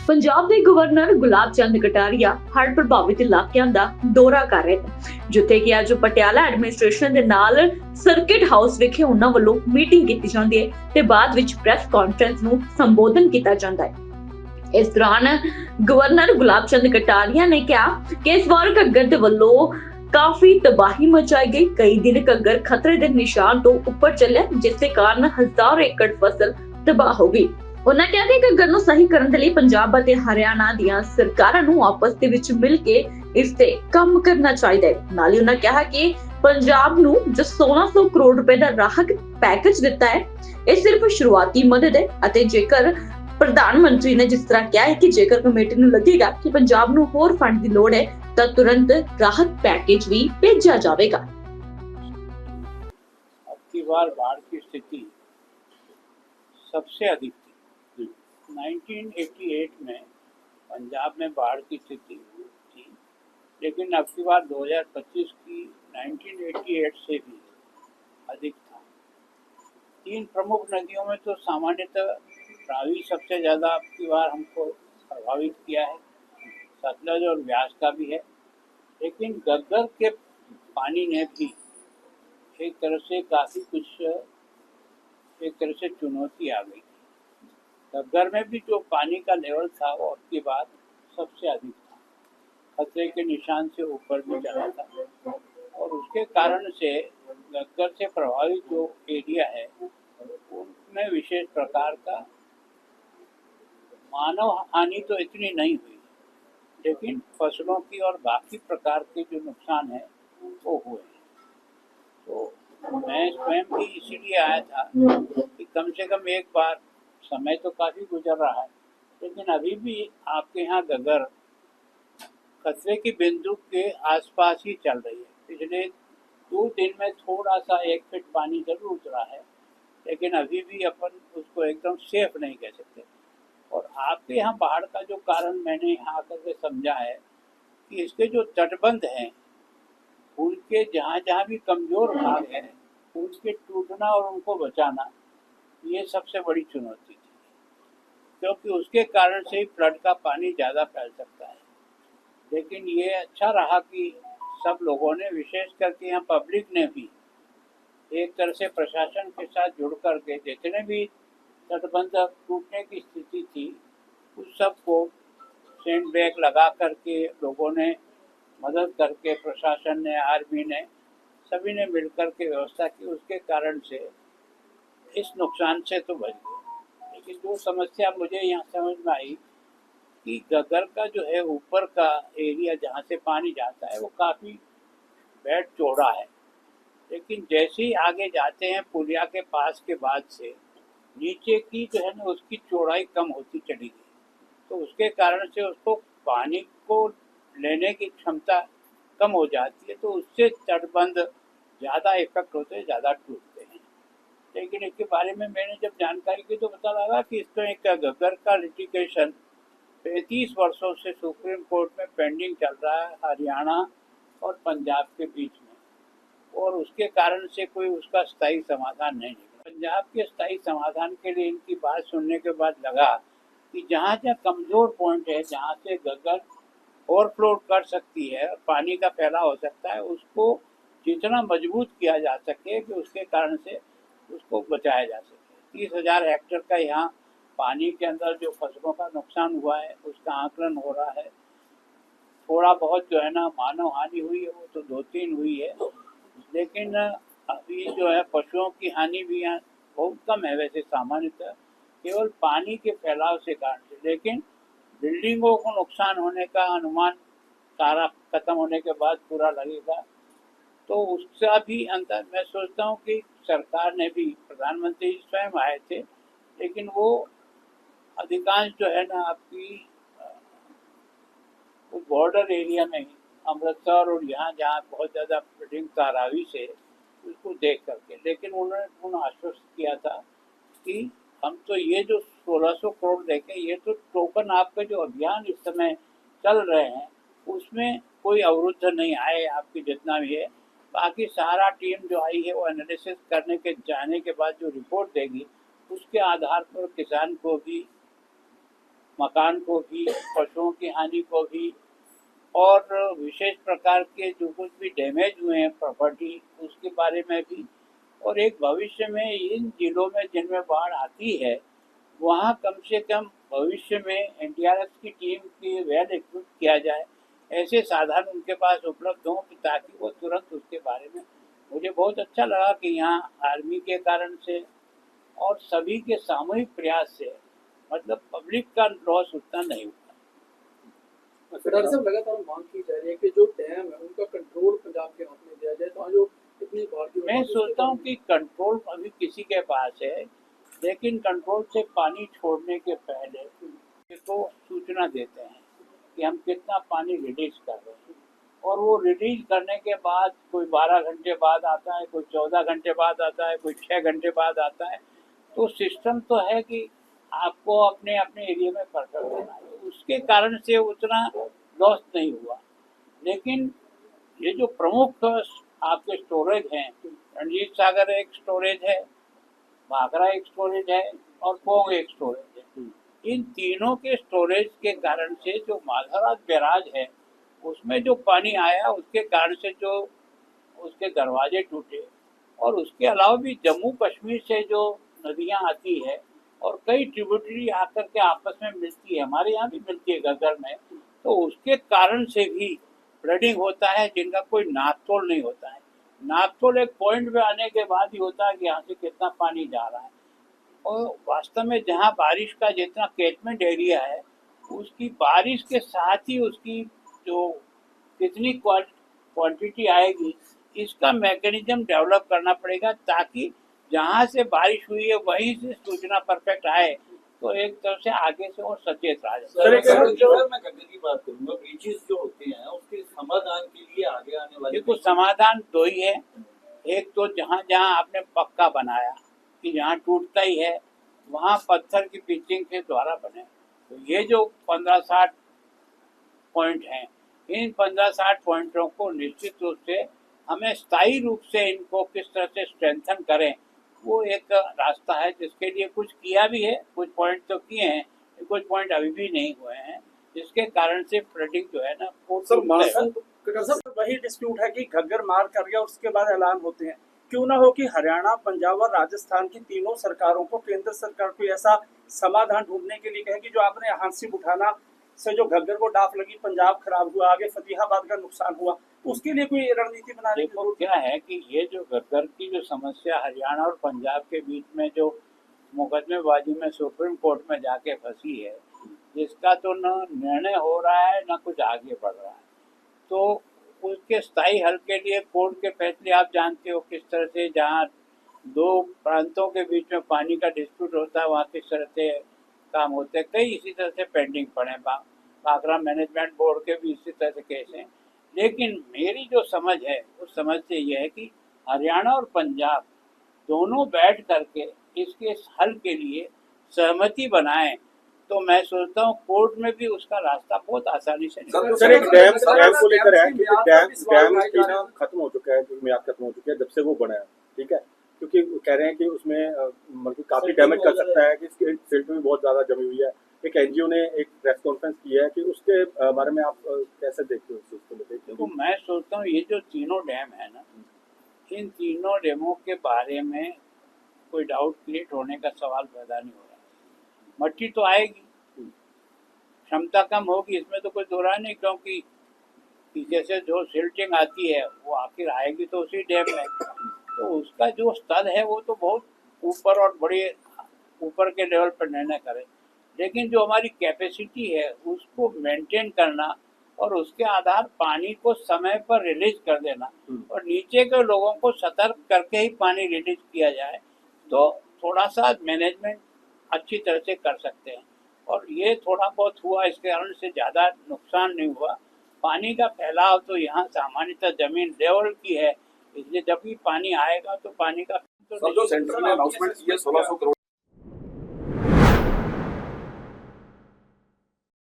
ਪੰਜਾਬ ਦੇ ਗਵਰਨਰ ਗੁਲਾਬ ਚੰਦ ਕਟਾਰੀਆ ਹੜ੍ਹ ਪ੍ਰਭਾਵਿਤ ਇਲਾਕਿਆਂ ਦਾ ਦੌਰਾ ਕਰ ਰਹੇ ਨੇ, ਜਿੱਥੇ ਕਿ ਅੱਜ ਪਟਿਆਲਾ ਐਡਮਿਨਿਸਟ੍ਰੇਸ਼ਨ ਦੇ ਨਾਲ ਸਰਕਿਟ ਹਾਊਸ ਵਿਖੇ ਉਹਨਾਂ ਵੱਲੋਂ ਮੀਟਿੰਗ ਕੀਤੀ ਜਾਂਦੀ ਹੈ ਤੇ ਬਾਅਦ ਵਿੱਚ ਪ੍ਰੈਸ ਕਾਨਫਰੰਸ ਨੂੰ ਸੰਬੋਧਨ ਕੀਤਾ ਜਾਂਦਾ ਹੈ। ਇਸ ਦੌਰਾਨ ਗਵਰਨਰ ਗੁਲਾਬ ਚੰਦ ਕਟਾਰੀਆ ਨੇ ਕਿਹਾ ਕਿ ਇਸ ਵਾਰ ਘੱਗਰ ਦੇ ਵੱਲੋਂ ਕਾਫੀ ਤਬਾਹੀ ਮਚਾਈ ਗਈ। ਕਈ ਦਿਨ ਘੱਗਰ ਖਤਰੇ ਦੇ ਨਿਸ਼ਾਨ ਤੋਂ ਉੱਪਰ ਚੱਲਿਆ, ਜਿਸ ਦੇ ਕਾਰਨ ਹਜ਼ਾਰਾਂ ਏਕੜ ਫਸਲ ਤਬਾਹ ਹੋ ਗਈ। ਉਹਨਾਂ ਕਿਹਾ ਕਿ ਘੱਗਰ ਨੂੰ ਸਹੀ ਕਰਨ ਦੇ ਲਈ ਪੰਜਾਬ ਅਤੇ ਹਰਿਆਣਾ ਦੀਆਂ ਸਰਕਾਰਾਂ ਨੂੰ ਆਪਸ ਦੇ ਵਿੱਚ ਮਿਲ ਕੇ ਇਸ ਤੇ ਕੰਮ ਕਰਨਾ ਚਾਹੀਦਾ ਹੈ। ਨਾਲ ਹੀ ਉਹਨਾਂ ਕਿਹਾ ਕਿ ਪੰਜਾਬ ਨੂੰ ਜੋ 1600 ਕਰੋੜ ਰੁਪਏ ਦਾ ਰਾਹਤ ਪੈਕੇਜ ਦਿੱਤਾ ਹੈ, ਇਹ ਸਿਰਫ ਸ਼ੁਰੂਆਤੀ ਮਦਦ ਹੈ ਅਤੇ ਜੇਕਰ ਪ੍ਰਧਾਨ ਮੰਤਰੀ ਨੇ ਜਿਸ ਤਰ੍ਹਾਂ ਕਿਹਾ ਹੈ ਕਿ ਜੇਕਰ ਕਮੇਟੀ ਨੂੰ ਲੱਗੇਗਾ ਕਿ ਪੰਜਾਬ ਨੂੰ ਹੋਰ ਫੰਡ ਦੀ ਲੋੜ ਹੈ ਤਾਂ ਤੁਰੰਤ राहत पैकेज भी भेजा जाएगा। अब की बार बाढ़ की स्थिति सबसे अधिक थी। 1988 में पंजाब में बाढ़ की स्थिति थी, लेकिन अब की बार 2025 की 1988 से भी अधिक था। तीन प्रमुख नदियों में तो सामान्यतः रावी सबसे ज़्यादा अब की बार हमको प्रभावित किया है, सतलज और व्यास का भी है, लेकिन घग्गर के पानी ने भी एक तरह से काफ़ी कुछ एक तरह से चुनौती आ गई। घग्गर में भी जो पानी का लेवल था वो अब की बात सबसे अधिक था, खतरे के निशान से ऊपर भी चला था और उसके कारण से घग्गर से प्रभावित जो एरिया है उनमें विशेष प्रकार का मानव हानि तो इतनी नहीं हुई, लेकिन फसलों की और बाकी प्रकार के जो नुकसान है वो हुए हैं। तो मैं स्वयं भी इसीलिए आया था कि कम से कम एक बार, समय तो काफ़ी गुजर रहा है, लेकिन अभी भी आपके यहाँ घग्गर खतरे की बिंदु के आसपास ही चल रही है। पिछले 2 दिन में थोड़ा सा 1 फीट पानी जरूर उतरा है, लेकिन अभी भी अपन उसको एकदम सेफ नहीं कह सकते। और आपके यहाँ बाढ़ का जो कारण मैंने यहाँ आकर के समझा है कि इसके जो तटबंध हैं उनके जहाँ जहाँ भी कमज़ोर भाग हैं उनके टूटना और उनको बचाना, ये सबसे बड़ी चुनौती थी, क्योंकि उसके कारण से ही फ्लड का पानी ज़्यादा फैल सकता है। लेकिन ये अच्छा रहा कि सब लोगों ने, विशेष करके यहाँ पब्लिक ने भी एक तरह से प्रशासन के साथ जुड़ कर के जितने भी तटबंध टूटने की स्थिति थी उस सबको सैंड बैग लगा करके लोगों ने मदद करके, प्रशासन ने, आर्मी ने, सभी ने मिलकर के व्यवस्था की। उसके कारण से इस नुकसान से तो बच गए। लेकिन जो समस्या मुझे यहाँ समझ में आई कि घग्गर का जो है ऊपर का एरिया जहाँ से पानी जाता है वो काफ़ी बेड चौड़ा है, लेकिन जैसे ही आगे जाते हैं पुलिया के पास के बाद से नीचे की जो है ना उसकी चौड़ाई कम होती चली गई, तो उसके कारण से उसको पानी को लेने की क्षमता कम हो जाती है, तो उससे तटबंध ज़्यादा इफेक्ट होते हैं, ज़्यादा टूटते हैं। लेकिन इसके बारे में मैंने जब जानकारी की तो पता लगा कि इसको एक घग्गर का लिटिगेशन 35 वर्षों से सुप्रीम कोर्ट में पेंडिंग चल रहा है हरियाणा और पंजाब के बीच में, और उसके कारण से कोई उसका स्थायी समाधान नहीं निकला। पंजाब के स्थायी समाधान के लिए इनकी बात सुनने के बाद लगा कि जहाँ जहाँ कमज़ोर पॉइंट है, जहाँ से घग्गर ओवरफ्लो कर सकती है और पानी का फैलाव हो सकता है, उसको जितना मजबूत किया जा सके कि उसके कारण से उसको बचाया जा सके। 30,000 हेक्टेयर का यहाँ पानी के अंदर जो फसलों का नुकसान हुआ है उसका आकलन हो रहा है। थोड़ा बहुत जो है ना मानव हानि हुई है वो तो 2-3 हुई है, लेकिन अभी जो है पशुओं की हानि भी यहाँ बहुत कम है वैसे सामान्यतः, केवल पानी के फैलाव से कारण से। लेकिन बिल्डिंगों को नुकसान होने का अनुमान सारा खत्म होने के बाद पूरा लगेगा, तो उसका भी अंतर मैं सोचता हूँ कि सरकार ने भी, प्रधानमंत्री स्वयं आए थे, लेकिन वो अधिकांश जो है ना आपकी बॉर्डर एरिया में ही अमृतसर और यहाँ जहाँ बहुत ज़्यादा फ्लडिंग था रावी से, उसको देख करके, लेकिन उन्होंने पूर्ण आश्वस्त किया था कि हम तो ये जो 1600 करोड़ देखें, ये तो टोकन आपका जो अभियान इस समय चल रहे हैं उसमें कोई अवरुद्ध नहीं आए, आपकी जितना भी है। बाकी सारा टीम जो आई है वो एनालिसिस करने के जाने के बाद जो रिपोर्ट देगी उसके आधार पर किसान को भी मकान को भी, पशुओं की हानि को भी, और विशेष प्रकार के जो कुछ भी डैमेज हुए हैं प्रॉपर्टी उसके बारे में भी। और एक भविष्य में इन जिलों में जिनमें बाढ़ आती है वहाँ कम से कम भविष्य में एनडीआरएफ की टीम की वेल इक्विप किया जाए, ऐसे साधन उनके पास उपलब्ध हों कि ताकि वो तुरंत उसके बारे में। मुझे बहुत अच्छा लगा कि यहाँ आर्मी के कारण से और सभी के सामूहिक प्रयास से मतलब पब्लिक का लॉस उतना नहीं हुआ। डॉक्टर साहब, लगातार मांग की जा रही है कि जो डैम है उनका कंट्रोल पंजाब के हाथ में दिया जाए, तो जो इतनी बाढ़ की मैं सोचता हूँ कि कंट्रोल अभी किसी के पास है, लेकिन कंट्रोल से पानी छोड़ने के पहले तो सूचना देते हैं कि हम कितना पानी रिलीज कर रहे हैं, और वो रिलीज करने के बाद कोई 12 घंटे बाद आता है, कोई 14 घंटे बाद आता है, कोई 6 घंटे बाद आता है। तो सिस्टम तो है कि आपको अपने अपने एरिया में कर देना है, उसके कारण से उतना लॉस नहीं हुआ। लेकिन ये जो प्रमुख आपके स्टोरेज हैं, रणजीत सागर एक स्टोरेज है, भाखड़ा एक स्टोरेज है और पोंग एक स्टोरेज है। इन तीनों के स्टोरेज के कारण से जो माधवराज बैराज है उसमें जो पानी आया उसके कारण से जो उसके दरवाजे टूटे, और उसके अलावा भी जम्मू कश्मीर से जो नदियां आती है और कई ट्रिब्यूटरी आकर के आपस में मिलती है, हमारे यहाँ भी मिलती है घग्गर में, तो उसके कारण से भी फ्लडिंग होता है जिनका कोई नापतोल नहीं होता है। नापतोल एक पॉइंट पे आने के बाद ही होता है कि यहाँ से कितना पानी जा रहा है। और वास्तव में जहाँ बारिश का जितना कैचमेंट एरिया है उसकी बारिश के साथ ही उसकी जो कितनी क्वांटिटी आएगी इसका मैकेनिज्म डेवलप करना पड़ेगा, ताकि जहाँ से बारिश हुई है वहीं से सूचना परफेक्ट आए, तो एक तरह से आगे से और सचेत रहा जाए। मैं गंगा की बात करूंगा, ब्रीचेस जो होते हैं उसके समाधान के लिए आगे आने वाले देखो समाधान दो ही है। एक तो जहाँ जहाँ आपने पक्का बनाया कि जहाँ टूटता ही है वहाँ पत्थर की पिचिंग के द्वारा बने, तो ये जो 15-60 पॉइंट हैं, इन 15-60 पॉइंटों को निश्चित रूप से हमें स्थायी रूप से इनको किस तरह से स्ट्रेंथन करें, वो एक रास्ता है जिसके लिए कुछ किया भी है, कुछ पॉइंट तो किए हैं, कुछ पॉइंट अभी भी नहीं हुए हैं, जिसके कारण से फ्लडिंग जो है ना सर वही डिस्प्यूट है कि घग्गर मार कर गया और उसके बाद ऐलान होते हैं। क्यों ना हो कि हरियाणा, पंजाब और राजस्थान की तीनों सरकारों को केंद्र सरकार को ऐसा समाधान ढूंढने के लिए कहे कि जो आपने हांसी उठाना से जो घग्गर को डाफ लगी, पंजाब खराब हुआ, आगे फतेहाबाद का नुकसान हुआ, उसके लिए कोई रणनीति बनाने की जरूरत क्या है कि ये जो घग्गर की जो समस्या हरियाणा और पंजाब के बीच में जो मुकदमेबाजी में सुप्रीम कोर्ट में जाके फंसी है, जिसका तो न निर्णय हो रहा है न कुछ आगे बढ़ रहा है, तो उसके स्थायी हल के लिए कोर्ट के फैसले आप जानते हो किस तरह से, जहाँ दो प्रांतों के बीच में पानी का डिस्प्यूट होता है वहाँ किस तरह से काम होते हैं। कई इसी तरह से पेंडिंग पड़े, भाखड़ा मैनेजमेंट बोर्ड के भी इसी तरह से केस हैं। लेकिन मेरी जो समझ है उस समझ से यह है कि हरियाणा और पंजाब दोनों बैठ करके इसके हल के लिए सहमति बनाएं, तो मैं सोचता हूँ कोर्ट में भी उसका रास्ता बहुत आसानी से सर एक डैम को लेकर है कि डैम की ना खत्म हो चुका है, जो मियाद खत्म हो चुकी है जब से वो बना है, ठीक है, क्योंकि कह रहे हैं कि उसमें मतलब काफी डैमेज कर सकता है, कि इसकी सिल्ट भी बहुत ज्यादा जमी हुई है। एक एनजीओ ने एक प्रेस कॉन्फ्रेंस की है कि उसके बारे में आप कैसे देखते हो उस चीज को? देखो मैं सोचता हूँ ये जो तीनों डैम है ना, इन तीनों डैमों के बारे में कोई डाउट क्रिएट होने का सवाल पैदा नहीं हो रहा। मट्टी तो आएगी, क्षमता कम होगी, इसमें तो कोई दो राय नहीं, क्योंकि पीछे से जो सिल्टिंग आती है वो आखिर आएगी तो उसी डैम में, तो उसका जो स्तर है वो तो बहुत ऊपर और बड़े ऊपर के लेवल पर निर्णय करे। लेकिन जो हमारी कैपेसिटी है उसको मेंटेन करना और उसके आधार पानी को समय पर रिलीज कर देना और नीचे के लोगों को सतर्क करके ही पानी रिलीज किया जाए, तो थोड़ा सा मैनेजमेंट अच्छी तरह से कर सकते हैं। और ये थोड़ा बहुत हुआ, इसके कारण से ज़्यादा नुकसान नहीं हुआ। पानी का फैलाव तो यहाँ सामान्यतः जमीन लेवल की है, इसलिए जब भी पानी आएगा तो पानी का जो सेंटर ने अनाउंसमेंट की है 1600 करोड़